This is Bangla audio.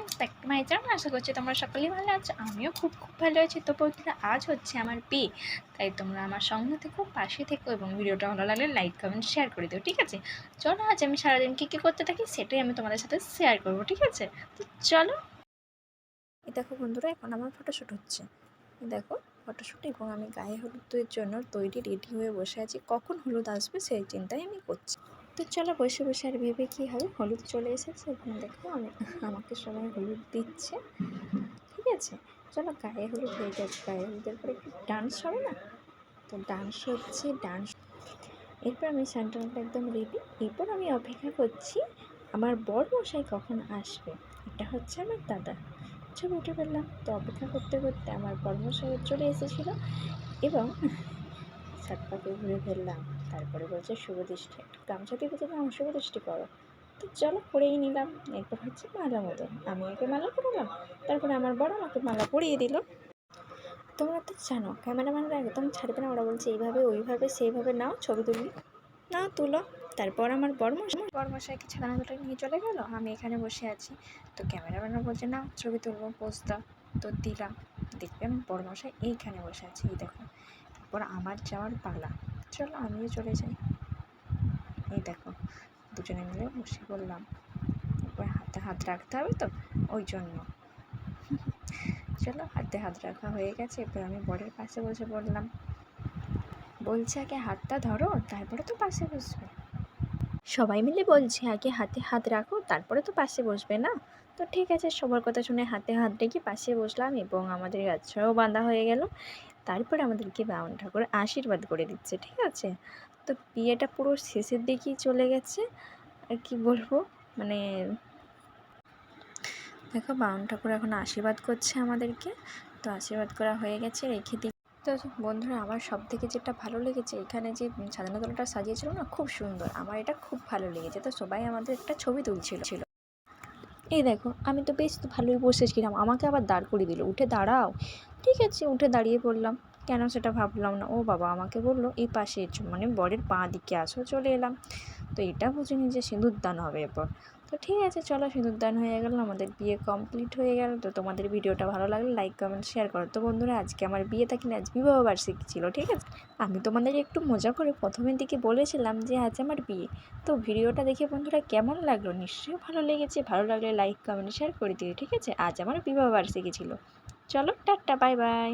Friends, back to my channel. আশা করছি তোমরা সকলেই ভালো আছো। আমিও খুব ভালো আছি। তো বন্ধুরা, আজ হচ্ছে আমার বিয়ে, তাই তোমরা আমার সঙ্গে থেকো, পাশে থেকো এবং ভিডিওটা ভালো লাগলে লাইক কমেন্ট শেয়ার করে দিও, ঠিক আছে? চলো, আজ আমি সারাদিন কী কী করতে থাকি সেটাই আমি তোমাদের সাথে শেয়ার করবো, ঠিক আছে? তো চলো। এই দেখো বন্ধুরা, এখন আমার ফটোশ্যুট হচ্ছে। এই দেখো ফটোশ্যুট, এবং আমি গায়ে হলুদের জন্য রেডি হয়ে বসে আছি। কখন হলুদ আসবে সেই চিন্তাই আমি করছি। তো চলো, বসে বসে আর ভেবে কী হবে, হলুদ চলে এসেছে এবং দেখো আমাকে সবাই হলুদ দিচ্ছে, ঠিক আছে? চলো, গায়ে হলুদ হয়ে গেছে, গায়ে হলুদের পরে একটু ডান্স হবে না? তো ডান্স হচ্ছে, ডান্স এরপর আমি স্যান্টানটা একদম রেডি। এরপর আমি অপেক্ষা করছি আমার বড় মশাই কখন আসবে। এটা হচ্ছে আমার দাদা। ছবি উঠে ফেললাম। তো অপেক্ষা করতে করতে আমার বড় মশাই চলে এসেছিলো এবং সাত পাকে ঘুরে ফেললাম। তারপরে বলছে শুভ দৃষ্টি, একটু গামছা দিয়ে বলছে আমার শুভ দৃষ্টি করো। তো চলো, করেই নিলাম। এরপর হচ্ছে মালা মতো, আমি ওকে মালা পরালাম, তারপরে আমার বড় আমাকে মালা পরিয়ে দিল। তোমরা তো জানো ক্যামেরাম্যানরা একদম ছাড়বে না, ওরা বলছে এইভাবে ওইভাবে সেইভাবে নাও ছবি তুলি, না তুলো। তারপর আমার বড়মশাইকে ছাদানা তুলে নিয়ে চলে গেল, আমি এখানে বসে আছি। তো ক্যামেরাম্যানরা বলছে না ছবি তুলবো, পোজ দাও। তো দিলাম। দেখবে আমার বড়মশাই এইখানে বসে আছে, এই দেখো। তারপর আমার যাওয়ার পালা। চলো, আমিও চলে যাই। এই দেখো, দুজনে মিলে বসে পড়লাম। এরপর হাতে হাত রাখতে হবে তো, ওই জন্য। চলো, হাতে হাত রাখা হয়ে গেছে। এরপর আমি বরের পাশে বসে পড়লাম। বলছে আগে হাতটা ধরো, তারপরে তো পাশে বসবে। সবাই মিলে বলছে আগে হাতে হাত রাখো, তারপরে তো পাশে বসবে না? তো ঠিক আছে, সবার কথা শুনে হাতে হাত রেখে পাশে বসলাম এবং আমাদের গাছটাও বাঁধা হয়ে গেল। তারপরে আমাদেরকে বামুন ঠাকুর আশীর্বাদ করে দিচ্ছে, ঠিক আছে? তো বিয়েটা পুরো শেষের দিকেই চলে গেছে। আর কি বলবো, মানে দেখো বামুন ঠাকুর এখন আশীর্বাদ করছে আমাদেরকে। তো আশীর্বাদ করা হয়ে গেছে, রেখে দিই। তো বন্ধুরা, আমার সব থেকে যেটা ভালো লেগেছে, এখানে যে সাজানো তলাটা সাজিয়েছিল না, খুব সুন্দর। আমার এটা খুব ভালো লেগেছে। তো সবাই আমাদের একটা ছবি তুলছিল। এই দেখো, আমি তো বেশ ভালোই বসেছিলাম, আমাকে আবার দাঁড় করিয়ে দিল, উঠে দাঁড়াও। ঠিক আছে, উঠে দাঁড়িয়ে পড়লাম। কেন সেটা ভাবলাম না। ও বাবা আমাকে বললো এই পাশে এসো, মানে বরের বাঁ দিকে আসো। চলে এলাম। তো এটা বুঝিনি যে সিঁদুরদান হবে এরপর। তো ঠিক আছে, চলো, সিঁদুরদান হয়ে গেল, আমাদের বিয়ে কমপ্লিট হয়ে গেল। তো তোমাদের ভিডিওটা ভালো লাগলে লাইক কমেন্ট শেয়ার করো। তো বন্ধুরা, আজকে আমার বিয়েটা কিনা আজ বিবাহবার্ষিকী ছিল, ঠিক আছে? আমি তোমাদের একটু মজা করে প্রথমের দিকে বলেছিলাম যে আজ আমার বিয়ে। তো ভিডিওটা দেখে বন্ধুরা কেমন লাগলো? নিশ্চয়ই ভালো লেগেছে। ভালো লাগলে লাইক কমেন্ট শেয়ার করে দিও, ঠিক আছে? আজ আমার বিবাহবার্ষিকী ছিল। চলো, টাটা, বাই বাই।